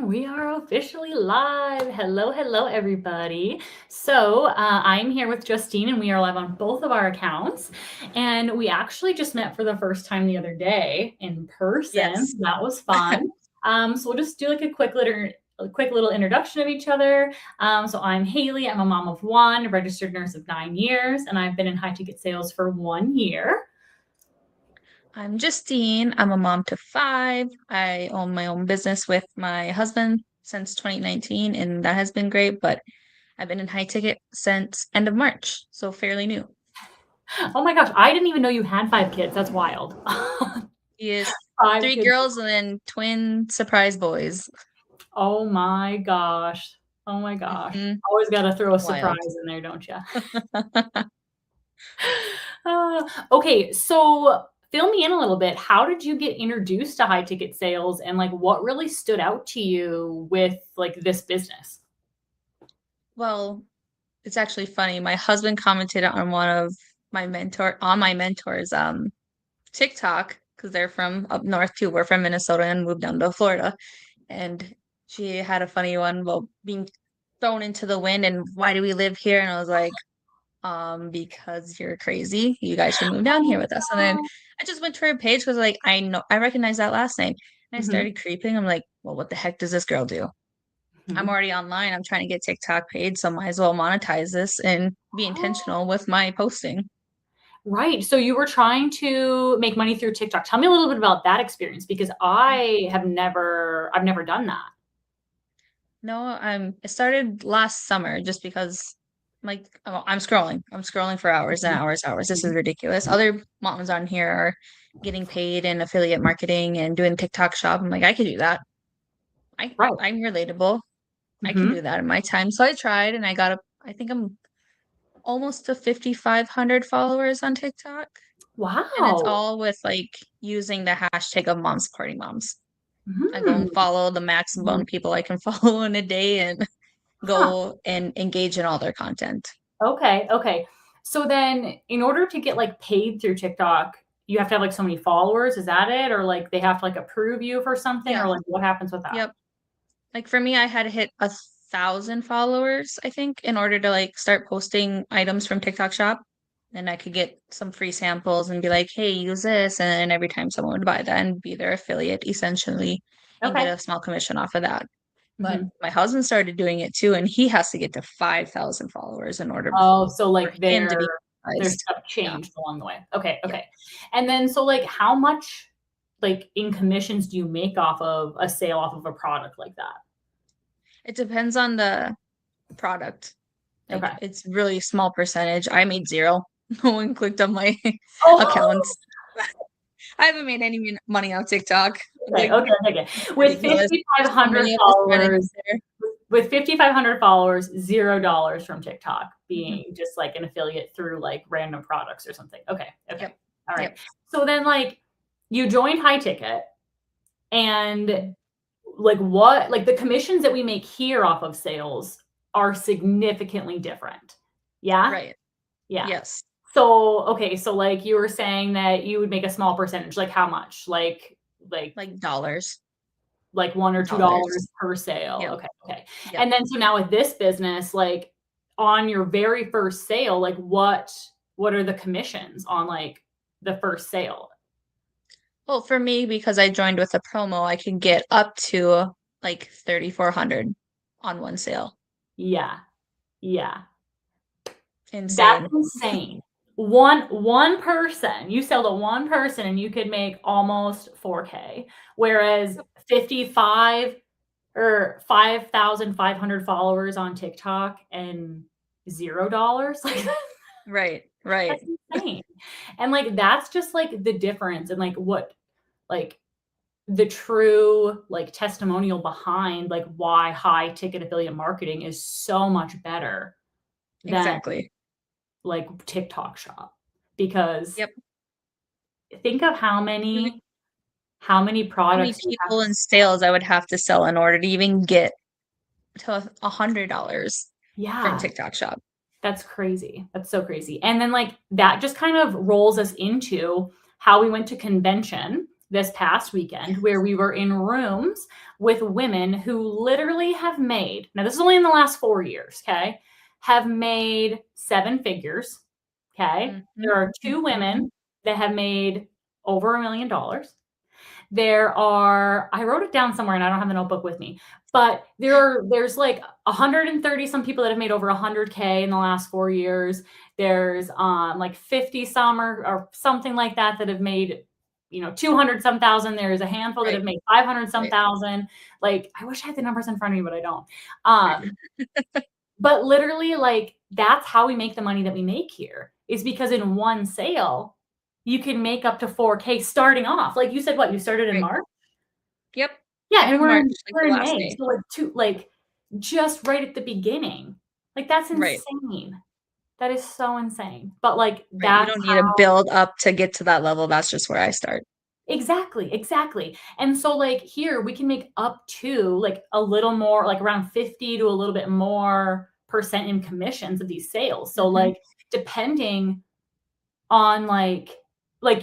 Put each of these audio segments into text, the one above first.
And we are officially live. Hello, everybody. So I'm here with Justine, and we are live on both of our accounts. And we actually just met for the first time the other day in person. Yes. So that was fun. So we'll just do like a quick little introduction of each other. So I'm Haley. I'm a mom of one, a registered nurse of 9 years, and I've been in high ticket sales for 1 year. I'm Justine. I'm a mom to 5. I own my own business with my husband since 2019, and that has been great. But I've been in high ticket since end of March, so fairly new. Oh my gosh, I didn't even know you had 5 kids. That's wild. He is 5 3 kids. girls and then twin surprise boys. Oh my gosh. Oh my gosh. Mhm. Always got to throw a Wild. surprise in there, don't you? Okay, so fill me in a little bit. How did you get introduced to high ticket sales, and like what really stood out to you with like this business? Well, it's actually funny. My husband commented on my mentors TikTok because they're from up north too. We're from Minnesota and moved down to Florida. And she had a funny one about being thrown into the wind and why do we live here? And I was like, because you're crazy. You guys should move down here with us. And then Oh. I just went to her page because like I recognize that last name. And I Mhm, started creeping. I'm like, well, what the heck does this girl do? I'm mhm. already online. I'm trying to get TikTok paid, so might as well monetize this and be intentional with my posting. Right. So you were trying to make money through TikTok. Tell me a little bit about that experience because I've never done that. No, it started last summer just because like I'm scrolling. I'm scrolling for hours and Mhm, hours, hours. This is mhm. ridiculous. Other moms on here are getting paid in affiliate marketing and doing TikTok shop. I'm like, I could do that. Right. I'm relatable. I can Mhm. do that in my time. So I tried and I got I think I'm almost to 5,500 followers on TikTok. And it's Wow. all with like using the hashtag of mom supporting moms. I go Mm. and follow the maximum Mhm. of people I can follow in a day and Huh. go and engage in all their content. Okay. So then in order to get like paid through TikTok, you have to have like so many followers. Is that it? Or like they have to like approve you for something or Yeah. like what happens with that? Yep. Like for me, I had to hit 1,000 followers, I think, in order to like start posting items from TikTok Shop. And I could get some free samples and be like, hey, use this. And then every time someone would buy that and be their affiliate essentially and get Okay. a small commission off of that. But Mhm. my husband started doing it too, and he has to get to 5,000 followers in order Oh, so for like him to be their monetized. stuff Yeah. changed along the way. Okay, Yep. okay. And then so like how much like in commissions do you make off of a sale off of a product like that? It depends on the product. Like Okay. it's really small percentage. I made zero. No one clicked on my Oh, accounts. I haven't made any money on TikTok. Like okay. With ridiculous. There's so 5,500 many of us running followers, there. with 5,500 followers, $0 from TikTok Mhm. being just like an affiliate through like random products or something. Okay. Yep. All right. Yep. So then like you joined High Ticket and Mhm. like what like the commissions that we make here off of sales are significantly different. Yeah? Right. Yeah. Yes. So, okay, so like you were saying that you would make a small percentage, like how much? Like Like dollars. like 1 or $2 Dollars. per sale. Yep. Okay. Yep. And then so now with this business, like on your very first sale, like what are the commissions on like the first sale? Well, for me, because I joined with a promo, I can get up to like 3,400 on one sale. Yeah. Yeah. That's Insane. insane. One person, you sell to one person and you could make almost 4K, whereas 55 or 5,500 followers on TikTok and $0, like Right. Right. that's insane. And like that's just like the difference and like what like the true like testimonial behind like why high ticket affiliate marketing is so much better than Exactly. like TikTok shop because Yep. think of how many How many products you have people to in sell. sales I would have to sell in order to even get to $100 from Yeah, TikTok Shop. that's crazy. That's so crazy. And then like that just kind of rolls us into how we went to convention this past weekend where we were in rooms with women who literally have made, now this is only in the last 4 years, okay, have made 7 figures, okay? Mhm. There are 2 Mhm. women that have made over $1 million. There are, I wrote it down somewhere and I don't have the notebook with me, but there's like 130 some people that have made over 100K in the last 4 years. There's like 50 some or something like that that have made, 200 some thousand. There's a handful that Right. have made 500 some Right. thousand. Like, I wish I had the numbers in front of me, but I don't. Right. But literally, like, that's how we make the money that we make here, is because in one sale, you can make up to 4K starting off. Like you said, what, you started in Right. March? Yep. Yeah, End and of we're March, in like we're the in last May, day. so, like, just right at the beginning. Like, that's Right. insane. That is so insane. But, like, Right. You that's don't need to how. build up to get to that level. That's just where I start. Exactly, exactly. And so, like, here we can make up to, like, a little more, like, around 50 to a little bit more percent in commissions of these sales. So, Mhm. like, depending on, like,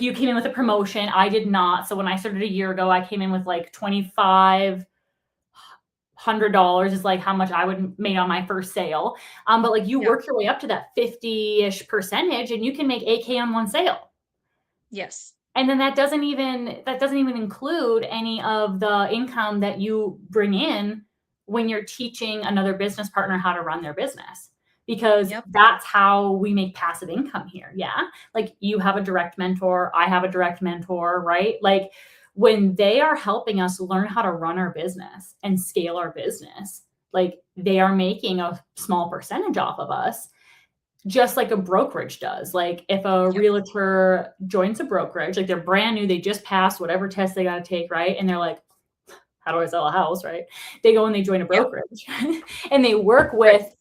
you came in with a promotion, I did not. So when I started a year ago, I came in with, like, $2,500 is, like, how much I would made on my first sale. But, like, you Yep. work your way up to that 50-ish percentage, and you can make 8K on one sale. Yes. And then that doesn't even include any of the income that you bring in when you're teaching another business partner how to run their business, because Yep. that's how we make passive income here. Yeah. Like, you have a direct mentor, I have a direct mentor, right? Like, when they are helping us learn how to run our business and scale our business, like, they are making a small percentage off of us, just like a brokerage does. Like, if a Yep. realtor joins a brokerage, like, they're brand new, they just passed whatever test they got to take, right? And they're like, how do I sell a house, right? They go and they join a Yep. brokerage and they work Right.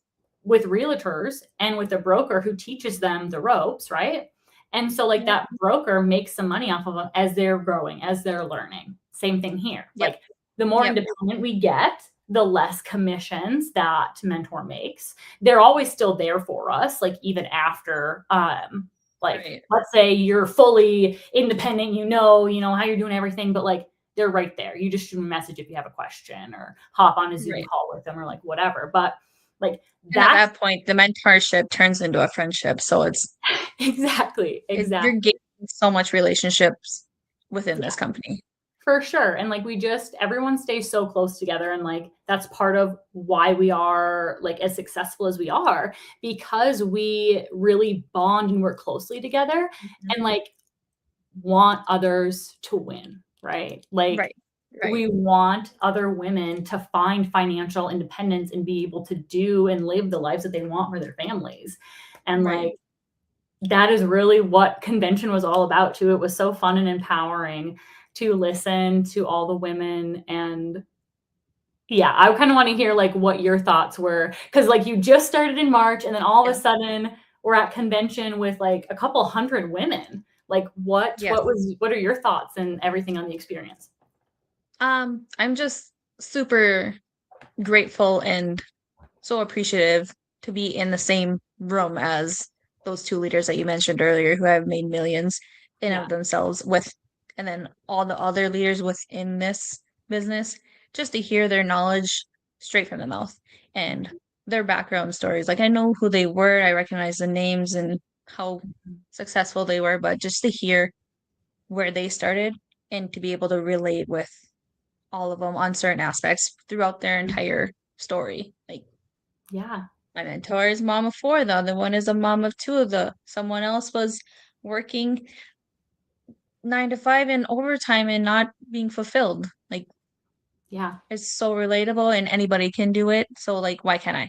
with realtors and with a broker who teaches them the ropes, right? And so, like, Yep. that broker makes some money off of them as they're growing, as they're learning. Same thing here. Yep. Like, the more Yep. independent we get, the less commissions that mentor makes. They're always still there for us, like, even after, like, Right. let's say you're fully independent, you know how you're doing everything, but, like, they're right there. You just shoot them a message if you have a question, or hop on a Zoom Right. call with them, or, like, whatever. But, like, And at that's that point, the mentorship turns into a friendship. So exactly, you're exactly. gaining so much relationships within Yeah, this company. for sure. And, like, everyone stays so close together, and, like, that's part of why we are, like, as successful as we are, because we really bond and work closely together, Mhm. and, like, want others to win, right? Like, Right. Right. we want other women to find financial independence and be able to do and live the lives that they want for their families. And, Right. like, that is really what convention was all about too. It was so fun and empowering to listen to all the women. And yeah, I kind of want to hear, like, what your thoughts were, because, like, you just started in March and then all of Yeah. a sudden we're at convention with, like, a couple hundred women. Like, Yes. what are your thoughts and everything on the experience? I'm just super grateful and so appreciative to be in the same room as those two leaders that you mentioned earlier who have made millions in Yeah. of themselves with, and then all the other leaders within this business, just to hear their knowledge straight from the mouth and their background stories. Like, I know who they were, I recognize the names and how successful they were, but just to hear where they started and to be able to relate with all of them on certain aspects throughout their entire story. Like, Yeah. my mentor is mom of four, the other one is a mom of two. Someone else was working 9 to 5 in overtime and not being fulfilled. Like, Yeah. it's so relatable and anybody can do it. So, like, why can't I?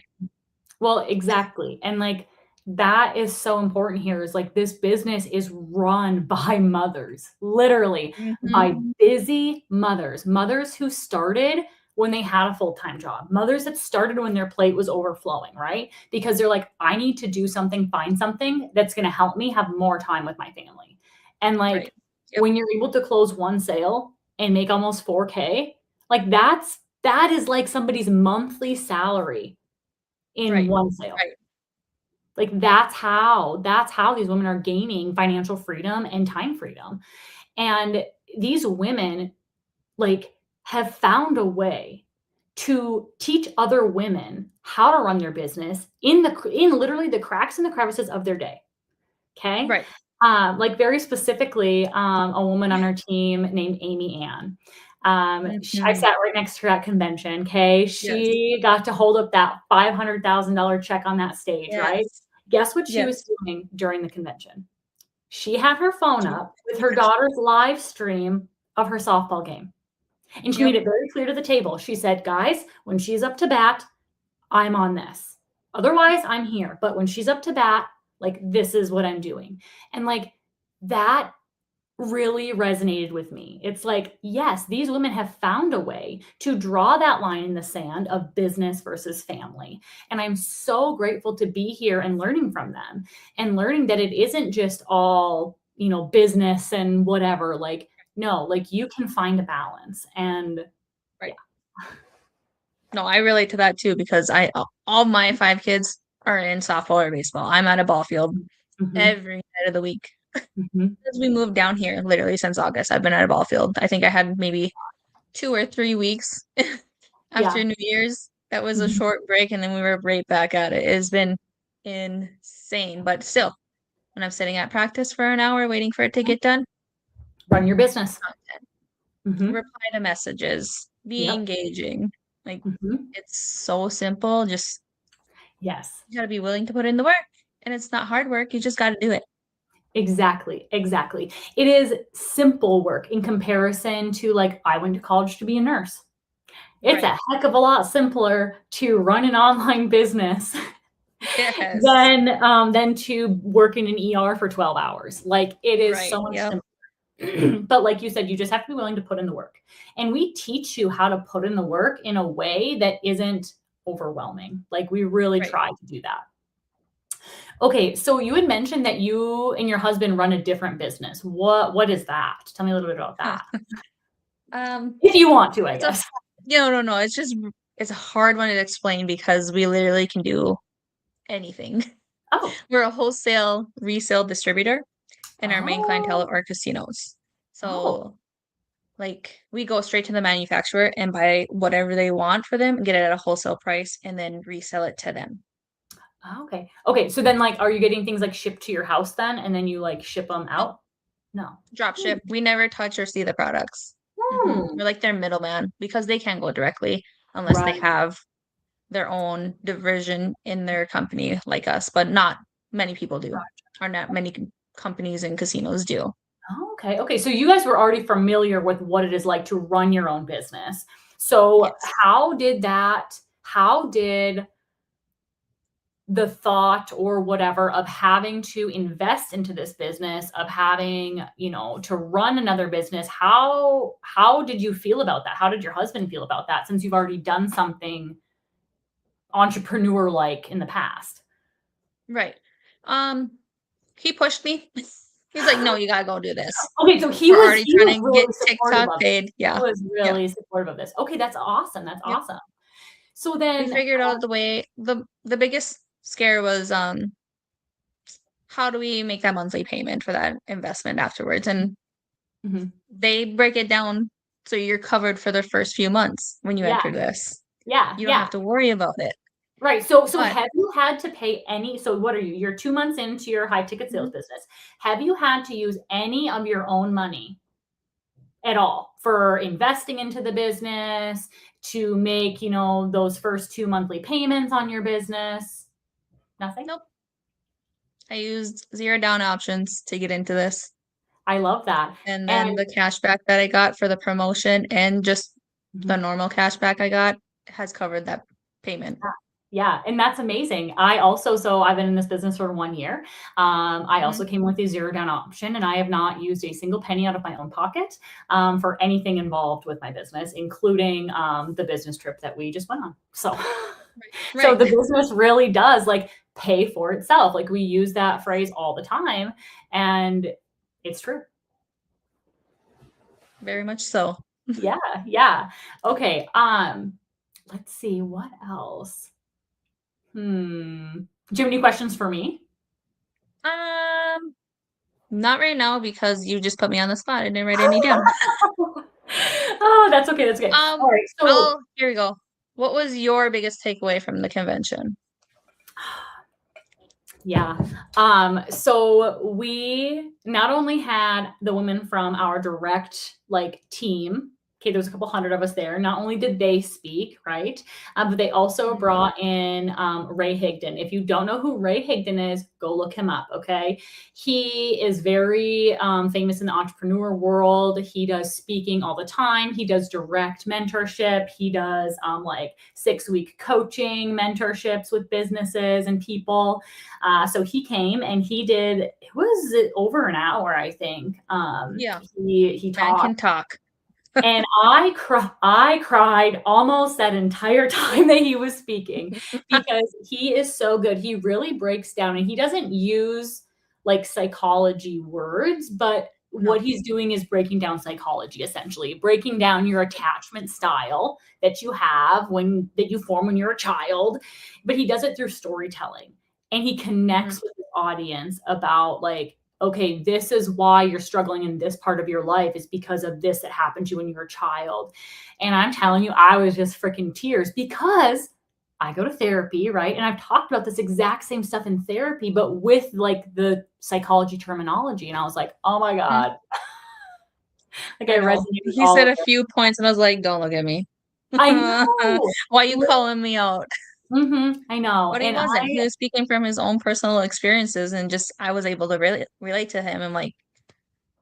Well, exactly. And, like, that is so important here, is, like, this business is run by mothers, literally by Mhm. busy mothers, mothers who started when they had a full-time job, mothers that started when their plate was overflowing, right? Because they're like, I need to do something, find something that's going to help me have more time with my family. And, Right. like, Yep. when you're able to close one sale and make almost 4K, like, that is like somebody's monthly salary in Right. one sale. Right. Like, that's how these women are gaining financial freedom and time freedom. And these women like have found a way to teach other women how to run their business in literally the cracks and the crevices of their day. Okay. Right. Like very specifically, a woman on our team named Amy Ann. I Hmm. sat right next to her at convention. Okay. Yes. She got to hold up that $500,000 check on that stage, right? Yes. Guess what she was Yes. doing during the convention? She had her phone True. up with her daughter's live stream of her softball game. And she made Yep. it very clear to the table. She said, guys, when she's up to bat, I'm on this. Otherwise, I'm here. But when she's up to bat, like this is what I'm doing. And like that really resonated with me. It's like, yes, these women have found a way to draw that line in the sand of business versus family. And I'm so grateful to be here and learning from them and learning that it isn't just all, business and whatever. Like, no, like you can find a balance. And Right. No, I relate to that too because all my 5 kids are in softball or baseball. I'm at a ball field mhm, every night of the week. mhm, As we moved down here, literally since August, I've been at a ball field. I think I had maybe 2 or 3 weeks after yeah. New Year's. That was a Mhm. short break, and then we were right back at it. It's been insane, but still, when I'm sitting at practice for an hour waiting for it to get done, Run your business. content, Mhm. reply to messages, be Yep. engaging. Like Mhm. it's so simple. Just Yes. you gotta be willing to put in the work, and it's not hard work. You just gotta do it. Exactly, exactly. It is simple work in comparison to, like, I went to college to be a nurse. It's Right. a heck of a lot simpler to run an online business Yes. than to work in an ER for 12 hours. Like, it is Right. so much Yep. simpler. But like you said, you just have to be willing to put in the work. And we teach you how to put in the work in a way that isn't overwhelming. Like, we really Right. try to do that. Okay, so you had mentioned that you and your husband run a different business. What is that? Tell me a little bit about that. Um, If you want to, I it's a guess. no. It's a hard one to explain because we literally can do anything. Oh. We're a wholesale resale distributor, and our main clientele Oh. are casinos. Oh. So, like, we go straight to the manufacturer and buy whatever they want for them and get it at a wholesale price and then resell it to them. Okay. Okay, so then, like, are you getting things, like, shipped to your house then, and then you, like, ship them Nope, out? No. drop Hmm. ship. We never touch or see the products. Hmm. We're like their middleman because they can't go directly unless they Right. have their own division in their company like us, but not many people do, or not many companies and casinos do. Oh, okay. Okay, so you guys were already familiar with what it is like to run your own business. So Yes. how did the thought or whatever of having to invest into this business, of having, to run another business, how did you feel about that? How did your husband feel about that since you've already done something entrepreneur like in the past? Right. Um, he pushed me. He's like, "No, you gotta go do this. Okay, so he We're was already he trying was to get really supportive TikTok of it. paid." He Yeah. was Yeah. really supportive of this. Okay, that's awesome. That's Yep. awesome. So We then figured out the way the biggest scare was how do we make that monthly payment for that investment afterwards? And mhm. they break it down so you're covered for the first few months when you Yeah, enter this. yeah, You don't yeah. have to worry about it. Right. So But have you had to pay any so what are you? You're 2 months into your high ticket sales Mhm. business. Have you had to use any of your own money at all for investing into the business, to make, those first 2 monthly payments on your business? Nothing? Nope, I used zero down options to get into this. I love that. And then And the cash back that I got for the promotion and just the mhm. normal cash back I got has covered that payment. Yeah, and that's amazing. I've been in this business for 1 year. I Mhm. also came with a zero down option, and I have not used a single penny out of my own pocket, for anything involved with my business, including, the business trip that we just went on. So so Right. the business really does, like, pay for itself. Like, we use that phrase all the time, and it's true. Very much so. Yeah, yeah. Okay, let's see, what else? Do you have any questions for me? Um, Not right now because you just put me on the spot. I didn't write any down. Oh, that's okay. That's okay. All right. So Here we go. What was your biggest takeaway from the convention? yeah. So we not only had the women from our direct like team. Okay, there was a couple hundred of us there. Not only did they speak, right? But they also Mhm. brought in Ray Higdon. If you don't know who Ray Higdon is, go look him up. Okay, he is very famous in the entrepreneur world. He does speaking all the time. He does direct mentorship. He does like 6-week coaching mentorships with businesses and people. So he came and he did, it was over an hour, I think. Yeah, He man talked. can talk. And I cried almost that entire time that he was speaking because he is so good. He really breaks down and he doesn't use like psychology words, but what No. he's doing is breaking down psychology, essentially breaking down your attachment style that you have that you form when you're a child, but he does it through storytelling and he Mhm. connects with the audience about like, okay, this is why you're struggling in this part of your life is because of this that happened to you when you were a child. And I'm telling you, I was just freaking tears because I go to therapy, right? And I've talked about this exact same stuff in therapy, but with like the psychology terminology. And I was like, oh my Mhm. God. Like I I know. resonate with He all said of a it. few points and I was like, don't look at me. I know. Why you calling me out? I know. But he And wasn't. He was speaking from his own personal experiences and just I was able to really relate to him. I'm like,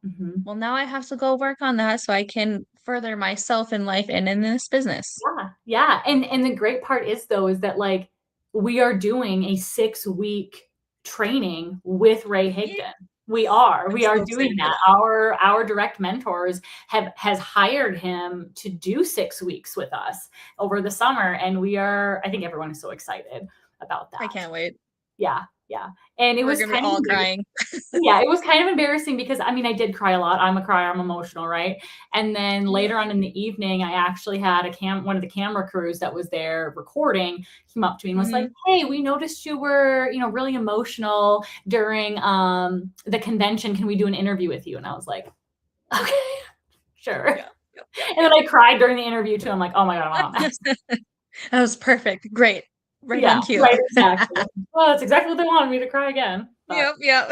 mhm. well, now I have to go work on that so I can further myself in life and in this business. Yeah, yeah, and the great part is though is that like we are doing a 6-week training with Ray Yeah. Higdon. We are So doing excited. that. Our direct mentors has hired him to do 6 weeks with us over the summer, and I think everyone is so excited about I that. can't wait. Yeah, yeah, and it We're was gonna be kind of all embarrassing. crying. Yeah, it was kind of embarrassing because I mean, I did cry a lot. I'm a crier, I'm emotional, right? And then Yeah. later on in the evening, I actually had one of the camera crews that was there recording came up to me and was like, Hmm. "Hey, we noticed you were, really emotional during the convention. Can we do an interview with you?" And I was like, "Okay, sure." Yeah. Yep, yep, And then I cried during the interview too. I'm like, "Oh my God, I'm a hot yep. mess." That was perfect. Great. Right Yeah, on cue. right, exactly. Well, that's exactly what they wanted me to cry again. But Yep, yep.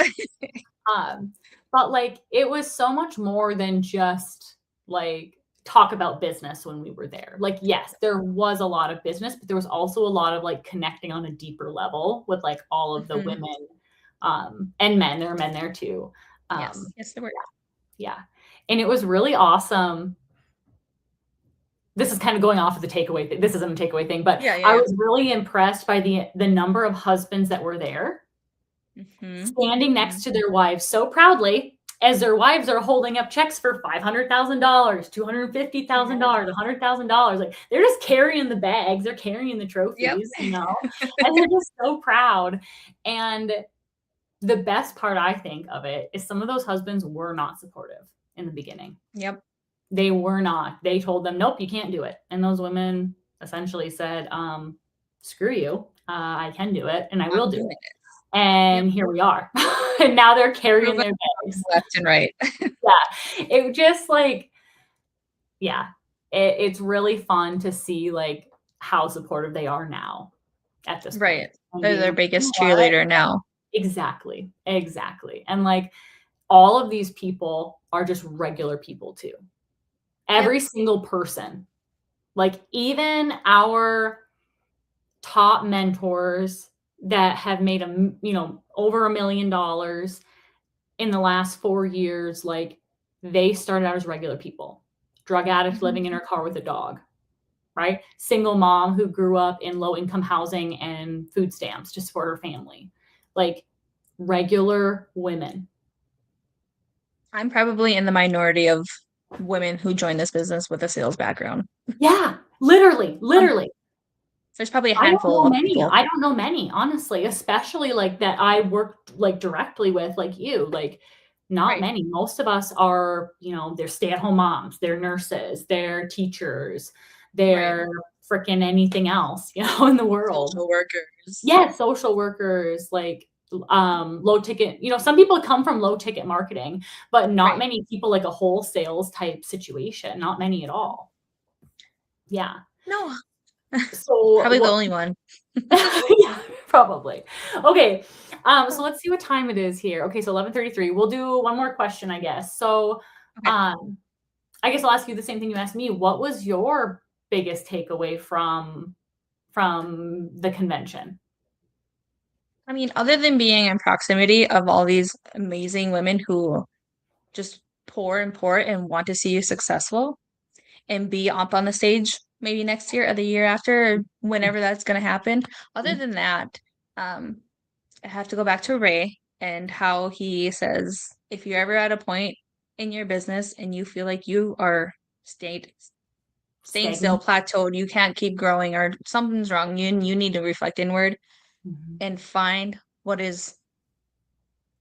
Um, but like it was so much more than just like talk about business when we were there. Like, yes, there was a lot of business, but there was also a lot of like connecting on a deeper level with like all of the Mhm. women and men. There were men there too. Yes. Um, Yes, they were. yeah. And it was really awesome. This is kind of going off of the takeaway thing. This isn't a takeaway thing, but Yeah, yeah, I yeah. was really impressed by the number of husbands that were there Hmm. standing Hmm. next to their wives so proudly as their wives are holding up checks for $500,000, Yeah. $250,000, $100,000. Like they're just carrying the bags, they're carrying the Yep. trophies, and they're just so proud. And the best part, I think, of it is some of those husbands were not supportive in the beginning. Yep. They were not. They told them, nope, you can't do it. And those women essentially said, screw you. I can do it and I will I'm do doing it. it. Yep. And here we are. And now they're carrying Proven their bags. left and right. Yeah. It just like, yeah, it's really fun to see like how supportive they are now at this point. Right. And They're being their like, you know biggest what? cheerleader now. Exactly. Exactly. And like all of these people are just regular people too. Yep. Every single person, like even our top mentors that have made over $1 million in the last 4 years, like they started out as regular people, drug addict Mhm. living in her car with a dog, right? Single mom who grew up in low income housing and food stamps to support her family, like regular women. I'm probably in the minority of women who join this business with a sales background. Yeah, literally, Um, literally. there's probably a I don't handful know of many. people. I don't know many, honestly, especially like that I worked like directly with, like you, like not Right. many. Most of us are, they're stay-at-home moms, they're nurses, they're teachers, Right. they're freaking anything else, in the world. Social workers. Yeah, social workers, like low ticket, some people come from low ticket marketing, but not Right. many people like a whole sales type situation, not many at all. Yeah. No, So probably the what only one. yeah, probably. Okay. So let's see what time it is here. Okay, so 11:33. We'll do one more question, I guess. So, Okay. um, I guess I'll ask you the same thing you asked me. What was your biggest takeaway from the convention? I mean, other than being in proximity of all these amazing women who just pour and pour and want to see you successful and be up on the stage maybe next year or the year after, or whenever that's going to happen. Other than that, um, I have to go back to Ray and how he says if you're ever at a point in your business and you feel like you are staying still, Stagnant. plateaued, you can't keep growing or something's wrong, you need to reflect inward Mhm. and find what is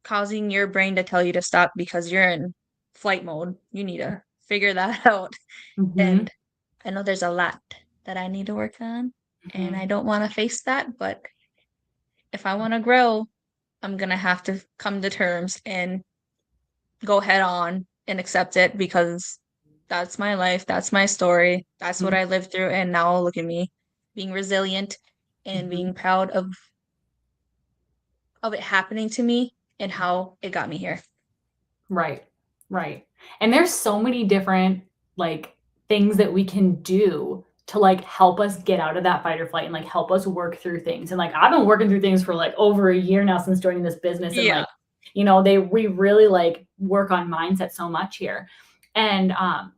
causing your brain to tell you to stop because you're in flight mode. You need to figure that out. Mhm. And I know there's a lot that I need to work on, and I Mhm. don't want to face that, but if I want to grow, I'm gonna have to come to terms and go head on and accept it because that's my life, that's my story, that's what Mhm. I lived through, and now look at me being resilient and Mhm. being proud of it happening to me and how it got me here. Right. Right. And there's so many different like things that we can do to like help us get out of that fight or flight and like help us work through things. And like I've been working through things for like over a year now since joining this business and Yeah. like we really like work on mindset so much here. And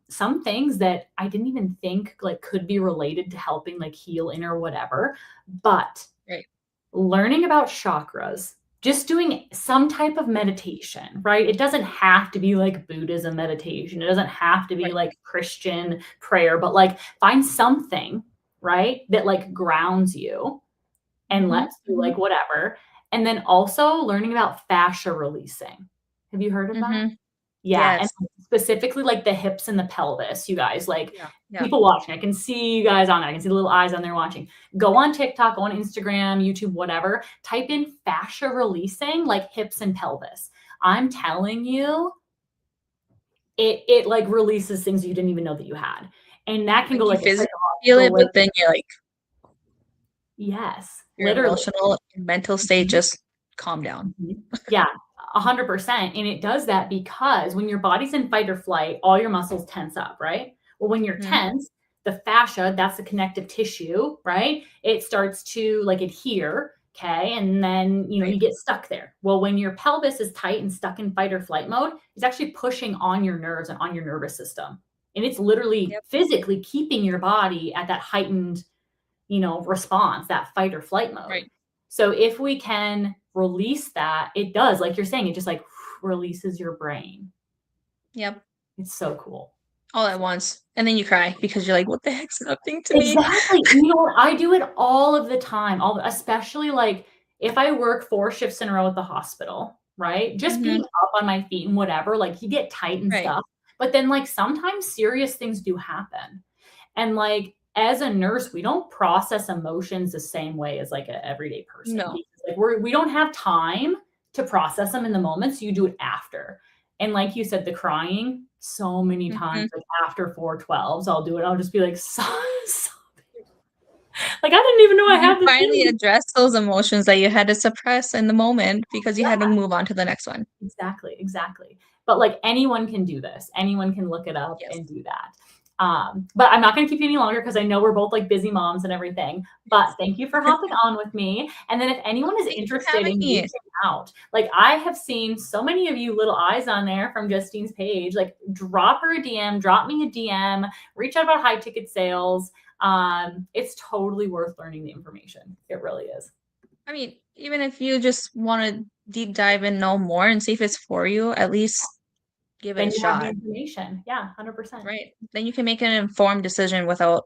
some things that I didn't even think like could be related to helping like heal inner whatever, but Right. learning about chakras, just doing some type of meditation, right? It doesn't have to be like Buddhism meditation. It doesn't have to be Right. like Christian prayer, but like find something, right? That like grounds you and Mm-hmm. lets you like whatever. And then also learning about fascia releasing. Have you heard of that? Mm-hmm. Yeah, and Yes. specifically, like, the hips and the pelvis, you guys, like, Yeah. Yeah. people watching, I can see you guys on there, I can see the little eyes on there watching. Go on TikTok, go on Instagram, YouTube, whatever, type in fascia releasing, like, hips and pelvis. I'm telling you, it, like, releases things you didn't even know that you had, and that can Like go, you like, a physically feel psychological it, way. but then you're like Yes, your literally. emotional and mental state Mhm. just calm down. Mhm. Yeah, 100%, and it does that because when your body's in fight or flight, all your muscles tense up, right? Well, when you're Mm-hmm. tense, the fascia, that's the connective tissue, right? It starts to, like, adhere, okay, and then, Right. you get stuck there. Well, when your pelvis is tight and stuck in fight or flight mode, it's actually pushing on your nerves and on your nervous system, and it's literally Yep. physically keeping your body at that heightened response, that fight or flight mode. Right. So if we can release that, it does, like you're saying, it just like releases your brain. Yep. It's so cool. All at once. And then you cry because you're like, what the heck's happening to me? Exactly. And you know what? I do it all of the time, especially like if I work 4 shifts in a row at the hospital, right? Just Mm-hmm. being up on my feet and whatever, like you get tight and Right. stuff. But then like sometimes serious things do happen. And like as a nurse, we don't process emotions the same way as like an everyday person No. because like we don't have time to process them in the moment, so you do it after. And like you said, the crying, so many times, Mm-hmm. like after 412s, I'll do it. I'll just be like, like I didn't even know I You had this finally thing. addressed those emotions that you had to suppress in the moment because you had to move on to the next one. Exactly, exactly. But like anyone can do this. Anyone can look it up Yes. and do that. But I'm not going to keep you any longer because I know we're both like busy moms and everything. But thank you for hopping on with me. And then if anyone is Thank you for interested having in me. reaching out, like I have seen so many of you little eyes on there from Justine's page, like drop her a DM, drop me a DM, reach out about high ticket sales. It's totally worth learning the information. It really is. I mean, even if you just want to deep dive and know more and see if it's for you, at least give it Then a you have the shot, information. Yeah, 100%. right? Then you can make an informed decision without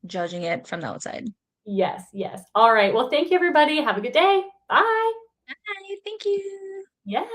judging it from the outside. Yes, yes. All right. Well, thank you, everybody. Have a good day. Bye. Hi, thank you. Yeah.